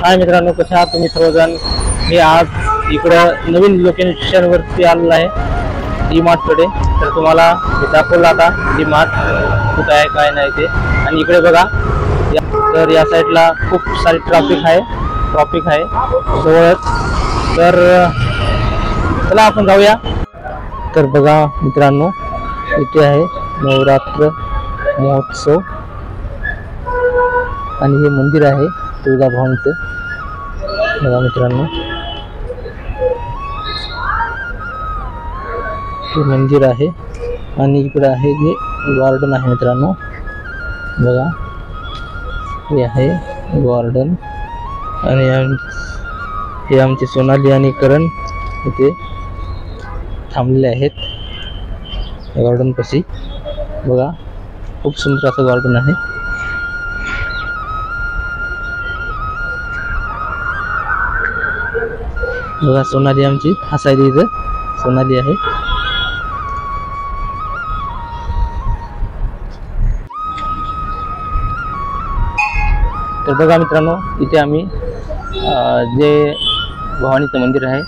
हाय मित्रांनो, कसे आहात तुम्ही सर्वजण? मी आज इकडं नवीन लोकेशनवरती आलेलो आहे, डी-मार्ट कडे. तर तुम्हाला मी दाखवलं आता डी-मार्ट कुठं आहे काय नाही ते. आणि इकडे बघा, तर या साईडला खूप सारी ट्रॅफिक आहे जवळच. तर चला आपण जाऊया. तर बघा मित्रांनो, इथे आहे नवरात्र महोत्सव आणि हे मंदिर आहे तुळजाभवानीचं. बघा मित्रांनो, हे मंदिर आहे आणि इकडे आहे जे गार्डन आहे मित्रांनो. बघा, हे आहे गार्डन आणि हे आमचे सोनाली आणि करण इथे थांबलेले आहेत गार्डन पाशी. बघा, खूप सुंदर असं गार्डन आहे. बघा, सोनाली आमची हसायली, इथं सोनाली आहे. तर बघा मित्रांनो, इथे आम्ही जे भवानीचं मंदिर आहे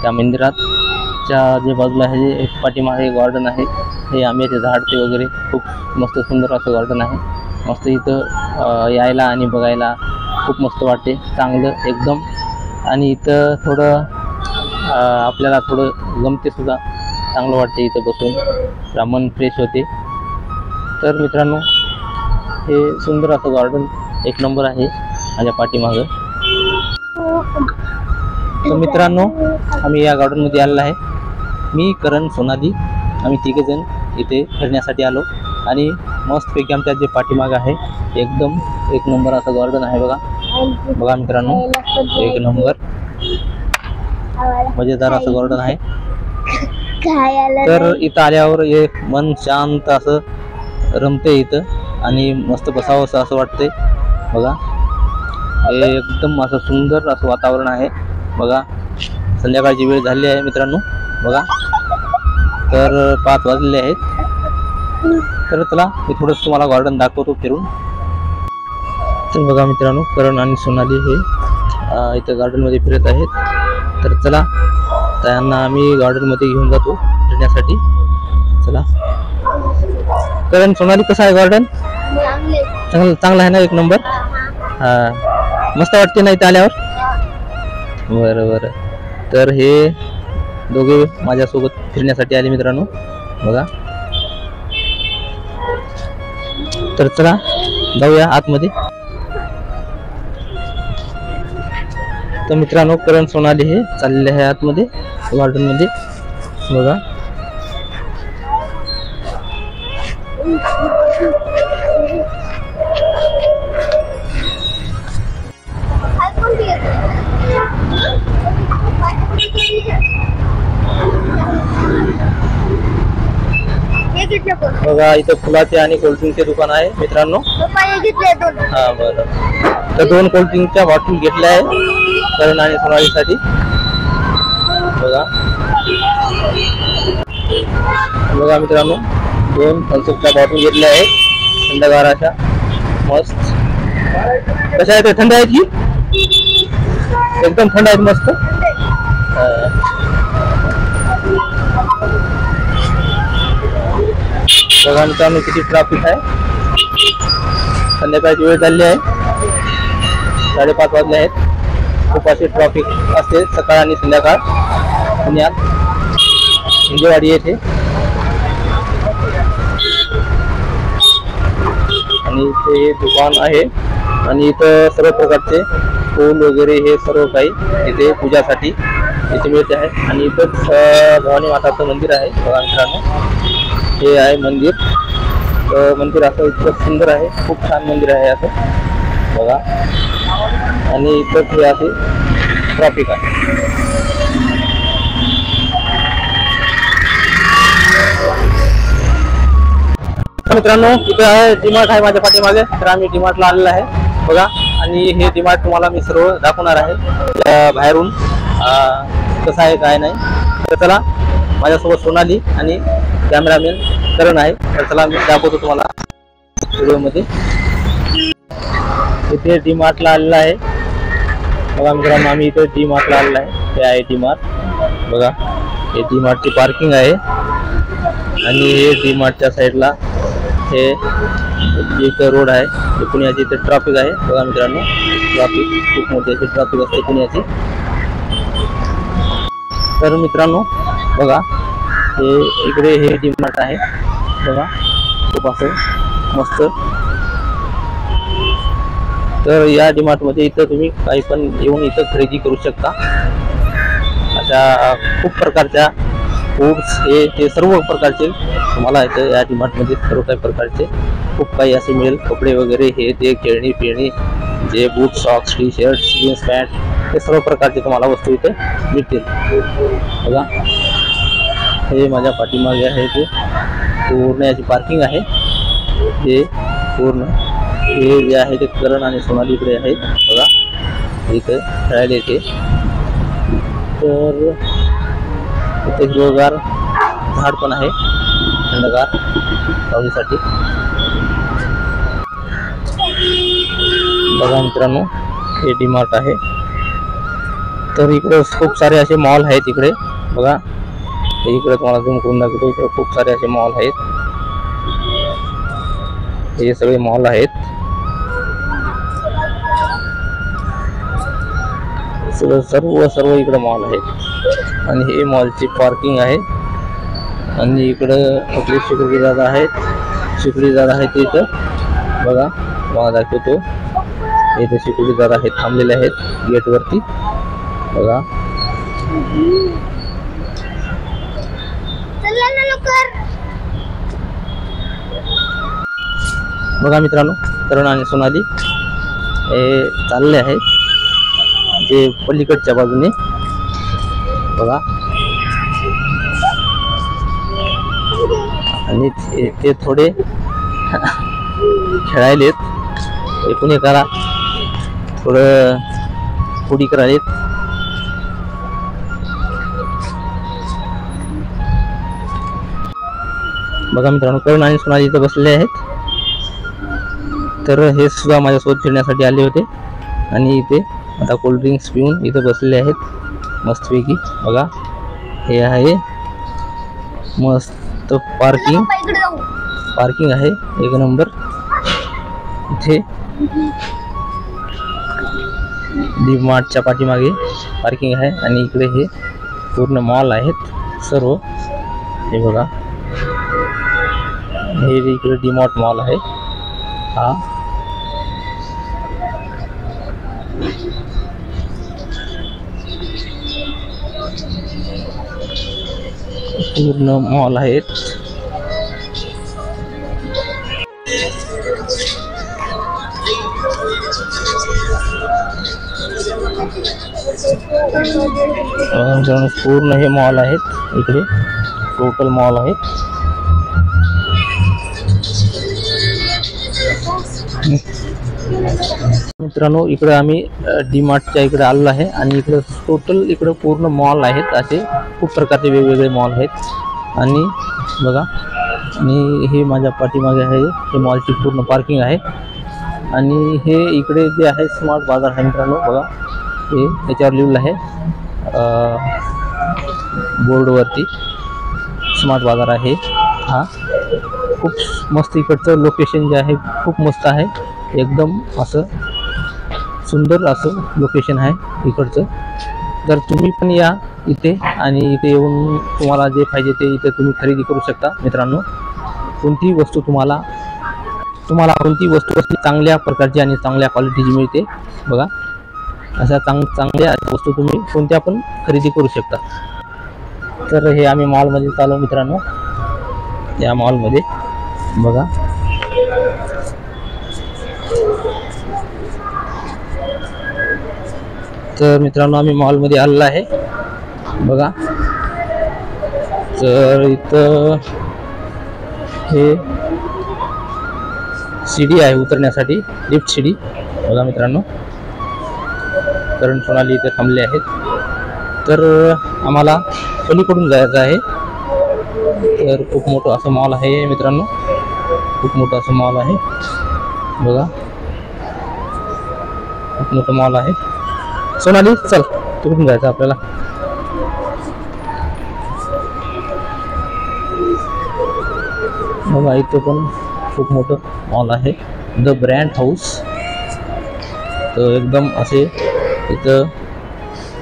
त्या मंदिराच्या जे बाजूला आहे जे पाठीमागे गार्डन आहे, हे आंब्याचे झाडते वगैरे खूप मस्त सुंदर असं गार्डन आहे. मस्त इथं यायला आणि बघायला खूप मस्त वाटते, चांगलं एकदम. आणि इथं थोडं आपल्याला थोडं गमते सुद्धा, चांगलं वाटते इथं बसून, मन फ्रेश होते. तर मित्रांनो, हे सुंदर असं गार्डन एक नंबर आहे माझ्या पाठीमागं. तर मित्रांनो, आम्ही या गार्डनमध्ये आलेलो आहे. मी, करण, सोनाली आम्ही तिघेजण इथे फिरण्यासाठी आलो. आणि मस्तपैकी आमच्या जे पाठीमागं आहे एकदम एक नंबर असं गार्डन आहे. बघा मित्रांनो, एक नंबर मजेदार असं गार्डन आहे. तर इथं आल्यावर एक मन शांत असं रमते इथं आणि मस्त बसावं असं वाटते. बघा, हे एकदम असं सुंदर असं वातावरण आहे. बघा, संध्याकाळची वेळ झाली आहे मित्रांनो. बघा, तर 5 वाजलेले आहेत. तर चला मी थोडंसं तुम्हाला गार्डन दाखवतो फिरून. तर बघा मित्रांनो, करण आणि सोनाली हे इथं गार्डनमध्ये फिरत आहेत. तर चला त्यांना आम्ही गार्डनमध्ये घेऊन जातो फिरण्यासाठी. चला. करण, सोनाली, कसं आहे गार्डन? चांगलं आहे ना, एक नंबर. मस्त वाटते ना इथं आल्यावर? बरं. तर हे दोघे माझ्यासोबत फिरण्यासाठी आले मित्रांनो. बघा, तर चला जाऊया आतमध्ये. तर मित्रांनो, करण, सोनाली हे चाललेले आहे आतमध्ये गार्डन मध्ये. बघा, बघा इथं फुलाचे आणि कोल्ड्रिंकचे दुकान आहे मित्रांनो. हा, बरं. तर 2 कोल्ड्रिंकच्या बॉटल घेतल्या आहे करण आणि सोनालीसाठी. बघा मित्रांनो, 2 थम्सअपच्या बॉटल घेतल्या आहेत थंडगार अशा मस्त. कशा आहेत? थंड आहेत की एकदम थंड आहेत, मस्त. बघा मित्रांनो, किती ट्रॅफिक आहे. संध्याकाळची वेळ झाली आहे, 5:30 वाजले आहेत. खूप असे ट्रॅफिक असते सकाळ आणि संध्याकाळ पुण्यात हिंजेवाडी येथे. आणि इथे हे दुकान आहे आणि इथं सर्व प्रकारचे फूल वगैरे हे सर्व काही इथे पूजासाठी इथे मिळते आहे. आणि इथंच भवानी माताचं मंदिर आहे. बघा मित्रांनो, हे आहे मंदिर. मंदिर असं इतकं सुंदर आहे, खूप छान मंदिर आहे असं. बघा, आणि इथंच हे असे ट्रॅफिक आहे. मित्रांनो, इथं आहे डी-मार्ट आहे माझ्या पाठीमागे. तर आम्ही डी-मार्टला आलेला आहे. बघा, आणि हे डी-मार्ट तुम्हाला मी सर्व दाखवणार आहे बाहेरून कसं आहे काय नाही. तर चला, माझ्यासोबत सोनाली आणि कॅमेरामॅन करण आहे. तर चला मी दाखवतो तुम्हाला व्हिडिओमध्ये. इथे डी-मार्टला आलेला आहे बघा मित्रांनो, आम्ही इथे डी मार्टला आलेला आहे. हे आहे डी मार्ट. बघा, हे डी मार्टची पार्किंग आहे. आणि हे डी मार्टच्या साईडला हे एक रोड आहे. हे पुण्याची इथे ट्रॅफिक आहे. बघा मित्रांनो, ट्रॅफिक खूप मोठी अशी ट्रॅफिक असते पुण्याची. तर मित्रांनो बघा, हे इकडे हे डी मार्ट आहे. बघा, खूप असं मस्त. तर या डी मार्टमध्ये इथं तुम्ही काही पण येऊन इथं खरेदी करू शकता. अशा खूप प्रकारच्या फूड्स हे सर्व प्रकारचे तुम्हाला इथं या डी मार्टमध्ये सर्व काही प्रकारचे खूप काही असे मिळेल. कपडे वगैरे हे ते खेळणी फिरणी जे boot socks T shirt jeans pant हे सर्व प्रकारचे तुम्हाला वस्तू इथे मिळतील. बघा, हे माझ्या पाठीमागे आहे ते पूर्ण याची पार्किंग आहे. हे पूर्ण हे जे आहे ते करण आणि सोनाली इकडे आहेत. बघा, इथे खेळायला येते. तर इथे हिरवगार झाड पण आहे थंडगार सावलीसाठी. बघा मित्रांनो, हे डी मार्ट आहे. तर इकडे खूप सारे असे मॉल आहेत इकडे. बघा, इकडे तुम्हाला झूम करून दाखवतो. इकडे खूप सारे असे मॉल आहेत. हे सगळे मॉल आहेत. सर्व इकडे मॉल आहेत. आणि हे मॉलची पार्किंग आहे. आणि इकडं आपली सिक्युरिटी दादा आहेत. सिक्युरिटी दादा आहेत इथं. बघा, मला दाखवतो. इथे सिक्युरिटी दादा आहेत, थांबलेले आहेत गेटवरती. बघा, बघा मित्रांनो, करण आणि सोनाली हे चालले आहेत जे पलीकडच्या बाजूने. बघा, आणि ते थोडे खेळायलेत. हे पुणे करा थोडं पुढी करायलेत. बघा मित्रांनो, करण आणि सोनाली इथं बसलेले आहेत. तर हे सुद्धा माझ्यासोबत फिरण्यासाठी आले होते. आणि इथे आता कोल्ड्रिंक्स पिऊन इथं बसलेले आहेत मस्तपैकी. बघा, हे आहे मस्त पार्किंग आहे एक नंबर. इथे डी मार्टच्या पाठीमागे पार्किंग आहे. आणि इकडे हे पूर्ण मॉल आहेत सर्व. हे बघा, हे इकडे डी मार्ट मॉल आहे हा. पूर्ण मॉल आहेत. पूर्ण हे मॉल आहेत इकडे, टोटल मॉल आहेत. मित्रांनो, इकडे आम्ही डी मार्टच्या इकडे आलेलो आहे. आणि इकडे टोटल इकडे पूर्ण मॉल आहेत. असे खूप प्रकारचे वेगवेगळे मॉल आहेत. आणि बघा, आणि हे माझ्या पाठीमागे आहे हे मॉलची पूर्ण पार्किंग आहे. आणि हे इकडे जे आहे स्मार्ट बाजार आहे मित्रांनो. बघा, हे याच्यावर लिहिलेलं आहे बोर्डवरती स्मार्ट बाजार आहे हा. खूप मस्त इकडचं लोकेशन जे आहे खूप मस्त आहे. एकदम असं सुंदर असं लोकेशन आहे इकडचं. तर तुम्ही पण या इथे. आणि इथे येऊन तुम्हाला जे पाहिजे ते इथे तुम्ही खरेदी करू शकता मित्रांनो. कोणतीही वस्तू तुम्हाला कोणती वस्तू चांगल्या प्रकारची आणि चांगल्या क्वालिटीची मिळते. बघा, अशा चांगल्या वस्तू तुम्ही कोणत्या पण खरेदी करू शकता. तर हे आम्ही मॉलमध्ये चालू मित्रांनो. या मॉलमध्ये बघा, तर मित्रांनो आम्ही मॉलमध्ये आलेलो आहे. बघा, तर इथं हे सीडी आहे उतरण्यासाठी, लिफ्ट सीडी. बघा मित्रांनो, करण सोनाली इथे थांबले आहेत. तर आम्हाला पलीकडून जायचं आहे. तर खूप मोठं असं मॉल आहे मित्रांनो, खूप मोठं असं मॉल आहे. बघा, खूप मोठं मॉल आहे. सोनाली चल तिकडून जायचं आपल्याला. बघा इथं पण खूप मोठं मॉल आहे, द ब्रँड हाऊस. तर एकदम असे इथं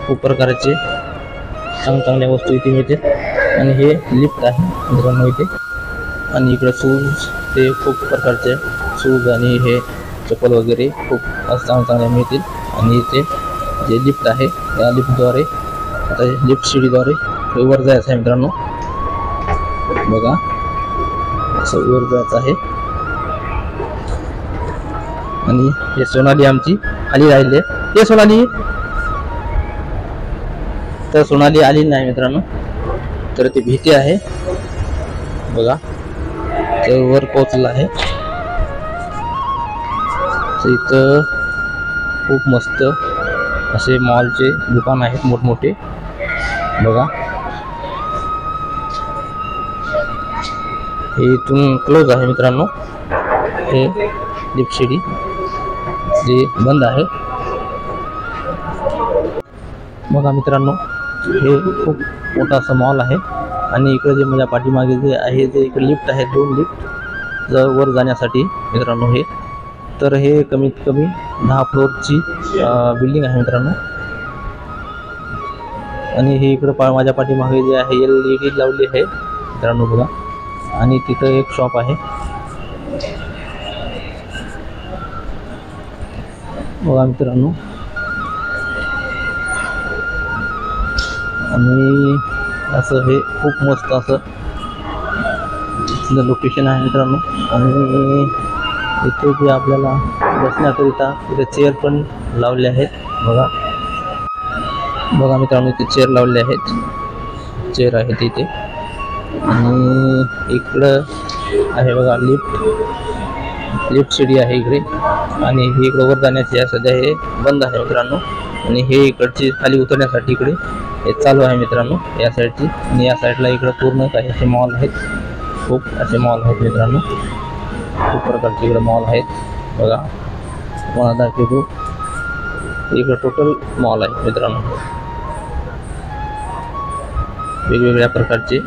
खूप प्रकारचे चांगल्या वस्तू इथे मिळते. आणि हे लिफ्ट आहे मित्रांनो इथे. आणि इकडे शूज, ते खूप प्रकारचे शूज आणि हे चप्पल वगैरे खूप चांगल्या मिळतील. आणि इथे जे लिफ्ट आहे या लिफ्टद्वारे, आता लिफ्ट शिडीद्वारे वर जायचं आहे मित्रांनो. बघा असं वर जायचं आहे. आणि हे सोनाली आमची खाली राहिले. हे सोनाली, तर सोनाली आली नाही मित्रांनो, तर ती भीती आहे. बघा ते वर पोहोचलं आहे. तर इथं खूप मस्त असे मॉलचे दुकान आहेत मोठमोठे. बघा हे इथून क्लोज आहे मित्रांनो. हे लिफ्ट शिडी जे बंद आहे. बघा मित्रांनो हे खूप मोठा असा मॉल आहे. आणि इकडे जे माझ्या पाठीमागे जे आहे ते इकडे लिफ्ट आहे, 2 लिफ्ट जर वर जाण्यासाठी मित्रांनो. हे तर हे कमीत कमी 10 फ्लोअरची बिल्डिंग आहे मित्रांनो. आणि हे इकडे माझ्या पाठीमागे जे आहे LED लावली आहे मित्रांनो. बघा आणि तिथं एक शॉप आहे. बघा मित्रांनो आणि असं हे खूप मस्त असं लोकेशन आहे मित्रांनो. आणि इथे जे आपल्याला बसण्याकरिता इथे चेअर पण लावले आहेत. बघा मित्रांनो इथे चेअर लावले आहेत, चेअर आहेत इथे. आणि इकडं आहे बघा लिफ्ट शिडी आहे इकडे. आणि हे इकडं वर जाण्याची सध्या हे बंद आहे मित्रांनो. आणि हे इकडची खाली उतरण्यासाठी इकडे हे चालू आहे मित्रांनो या साईडची. आणि या साईडला इकडं पूर्ण काही असे मॉल आहेत, खूप असे मॉल आहेत मित्रांनो. खूप प्रकारचे इकडे मॉल आहेत. बघा मला दाखवतो, इकडे टोटल मॉल आहे मित्रांनो. वेगवेगळ्या प्रकारचे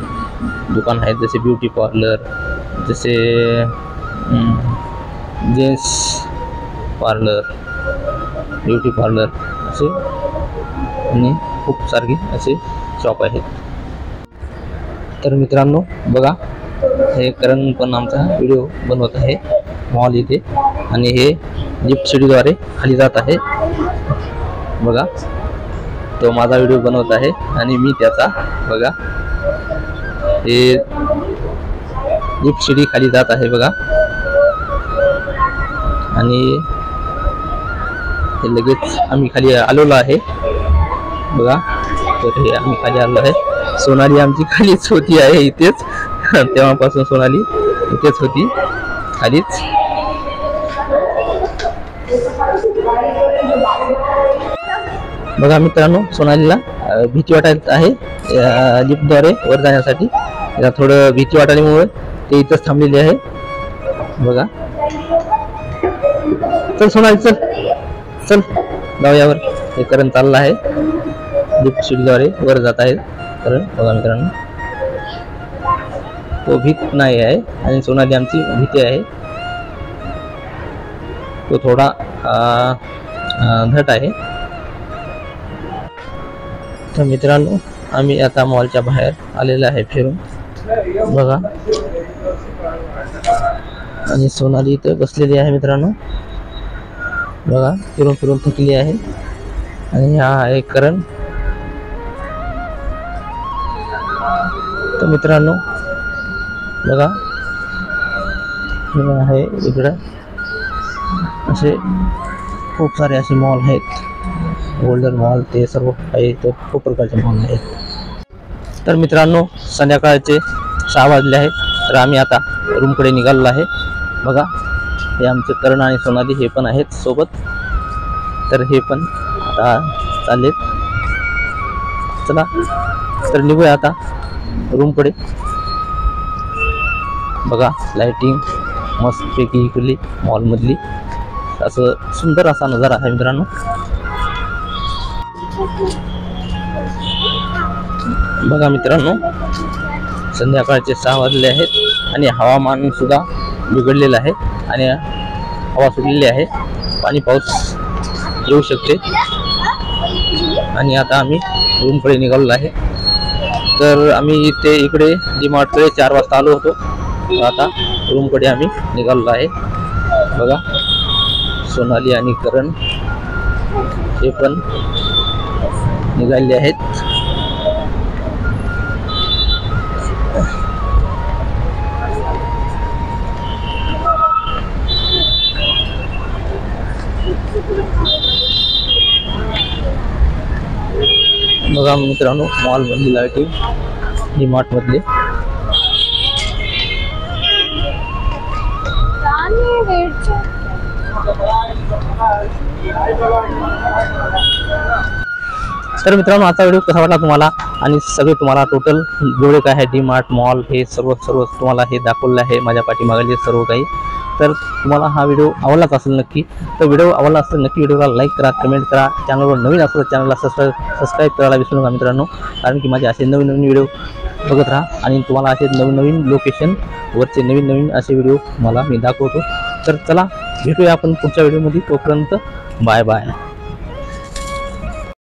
दुकान आहेत, जसे ब्युटी पार्लर, जसे जेंट्स पार्लर, ब्युटी पार्लर असे. आणि खूप सारखे असे शॉप आहेत. तर मित्रांनो बघा हे करण पण आमचा व्हिडिओ बनवत आहे मॉल इथे. आणि हे लिफ्ट शिडीद्वारे खाली जात आहे. बघा तो माझा व्हिडिओ बनवत आहे आणि मी त्याचा. बघा हे लिफ्ट शिडी खाली जात आहे बघा. आणि हे लगेच आम्ही खाली आलेलो आहे. बघा तर हे आम्ही खाली आलो आहे. सोनाली आमची खालीच होती आहे इथेच, तेव्हापासून सोनाली इथेच होती खालीच. बघा मित्रांनो सोनालीला भीती वाटत आहे लिफ्टद्वारे वर जाण्यासाठी. त्याला थोडं भीती वाटल्यामुळे ते इथंच थांबलेली आहे. बघा चल सोनाली चल चल जाऊयावर. हे करण चाललं आहे, लिफ्ट शिडीद्वारे वर जात आहे करण. बघा मित्रांनो तो भीत नाही आहे आणि सोनाली आमची भीती आहे. तो थोडा धट आहे. तर मित्रांनो आम्ही आता मॉलच्या बाहेर आलेलो आहे फिरून. बघा आणि सोनाली इथं बसलेली आहे मित्रांनो. बघा फिरून फिरून थकली आहे. आणि हा आहे करण. तर मित्रांनो बघा हे आहे इकडं असे खूप सारे असे मॉल आहेत. गोल्डन मॉल ते सर्व काही तर खूप प्रकारचे मॉल आहेत. तर मित्रांनो संध्याकाळचे 6 वाजले आहेत. तर आम्ही आता रूमकडे निघालो आहे. बघा हे आमचे करण आणि सोनाली हे पण आहेत सोबत. तर हे पण आता चालेल. चला तर निघूया आता रूमकडे. बघा लाइटिंग मस्तपैकी इकडली मॉलमधली असं सुंदर असा नजारा आहे मित्रांनो. बघा मित्रांनो, संध्याकाळचे 6 वाजले आहेत आणि हवामान सुद्धा बिघडलेलं आहे आणि हवा सुटलेली आहे, पाणी पाऊस येऊ शकते। आणि आता आम्ही रूमकडे निघालो आहे। तर आम्ही इकडे डीमार्टकडे 4 वाजता आलो होतो, आता रूमकडे आम्ही निघालो आहे। बघा सोनाली आणि करण हे पण निघाले आहेत। बघा मित्रांनो, मॉल मधली लाईटिंग डीमार्ट मधले। तर मित्रांनो, आजचा व्हिडिओ कसा वाटला तुम्हाला आणि सगळे तुम्हाला टोटल जेवढे काय आहे डीमार्ट मॉल हे सर्व तुम्हाला हे दाखवलं आहे, माझ्या पाठीमागले सर्व काही। तर तुम्हाला हा व्हिडिओ आवडलाच असेल नक्की। तर व्हिडिओ आवडला असेल नक्की व्हिडिओला लाईक करा, कमेंट करा, चॅनलवर नवीन असेल तर चॅनलला सबस्क्राईब करायला विसरू नका मित्रांनो, कारण की माझे असे नवीन व्हिडिओ बघत राहा आणि तुम्हाला असे नवीन लोकेशन वरचे नवीन असे व्हिडिओ मला मी दाखवतो। तर चला भेटूया आपण पुढच्या व्हिडिओमध्ये, तोपर्यंत बाय बाय।